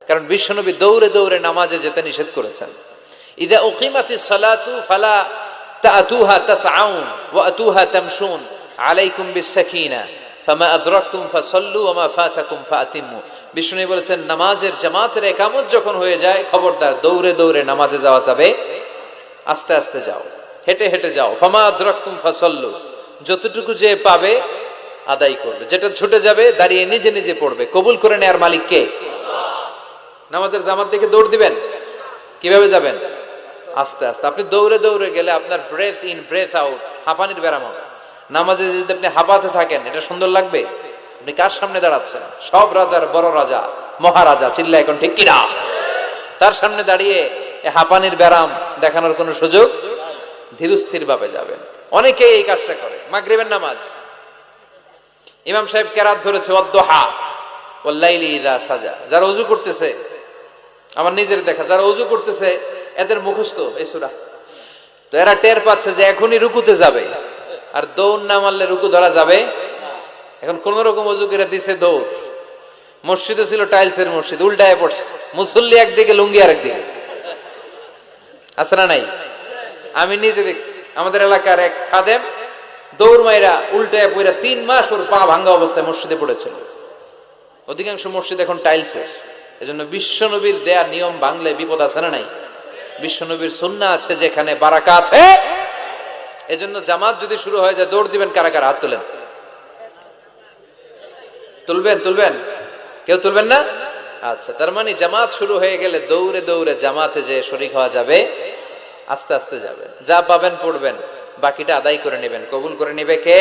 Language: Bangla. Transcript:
কারণ বিশ্বনবী দৌড়ে দৌড়ে নামাজে যেতে নিষেধ করেছেন। ইদা উকিমাতিস সালাতু ফালা তাতুহা তাসআউন ওয়া আতুহা তামশুন আলাইকুম বিসসাকিনা ফামা আদরাকতুম ফাসাল্লু ওয়া মা ফাতাকুম ফাতিমু। বিশ্বনবী বলেছেন, নামাজের জামাতের ইকামত যখন হয়ে যায়, খবরদার দৌড়ে দৌড়ে নামাজে যাওয়া যাবে, আস্তে আস্তে যাও, হেঁটে হেঁটে যাও। ফামা আদরাকতুম ফাসাল্লু, যতটুকু যে পাবে আদায় করবে, যেটা ছুটে যাবে দাঁড়িয়ে নিজে নিজে পড়বে। কবুল করে নেয়ার মালিক কে? নামাজের জামাত দেখে দৌড় দিবেন, কিভাবে যাবেন? আস্তে আস্তে। আপনি দৌড়ে দৌড়ে গেলে আপনার ব্রেথ ইন ব্রেথ আউট, হাঁপানির ব্যারাম হবে। নামাজে যদি আপনি হাঁপাতে থাকেন, এটা সুন্দর লাগবে? আপনি কার সামনে দাঁড়াচ্ছেন? সব রাজার বড় রাজা, মহারাজা, চিল্লা এখন ঠিক কিনা? তার সামনে দাঁড়িয়ে হাঁপানির ব্যারাম দেখানোর কোনো সুযোগ? ধীরস্থির ভাবে যাবেন। অনেকেই এই কাজটা করে। মাগরিবের নামাজ, ইমাম সাহেব কেরাত ধরেছে ওয়াদ্দুহা ওয়াল্লাইলি ইযা সাজা। যারা ওযু করতেছে, আমার নিজের দেখা, যারা ওযু করতেছে এদের মুখস্থ এই সূরা, তো এরা টের পাচ্ছে যে এখনই রুকুতে যাবে, আর দৌড় না মারলে রুকু ধরা যাবে। এখন কোন রকম ওযু করে দিছে দৌড়। মসজিদে ছিল টাইলসের মসজিদ, উল্টায় পড়ছে, মুসল্লি একদিকে, লুঙ্গি আরেকদিকে। আছে না নাই? আমি নিজে দেখছি, আমাদের এলাকার এক খাদেম দৌড় মাইরা উল্টায় পড়া 3 মাস ওর পা ভাঙ্গা অবস্থায় মসজিদে পড়েছিল। অধিকাংশ মসজিদ এখন টাইলসের। এজন্য বিশ্বনবীর দেয়া নিয়ম ভাঙলে বিপদ আছে না নাই? বিশ্বনবীর সুন্নাহ আছে যেখানে বারাকা আছে। এজন্য জামাত যদি শুরু হয়ে যায়, দৌড় দিবেন কারা কারা? হাত তুলেন। তুলবেন? তুলবেন? কেউ তুলবেন না? আচ্ছা, তার মানে জামাত শুরু হয়ে গেলে দৌড়ে দৌড়ে জামাতে যে শরীক হওয়া যাবে, আস্তে আস্তে যাবেন, যা পাবেন পড়বেন, বাকিটা আদায় করে নেবেন। কবুল করে নেবে কে?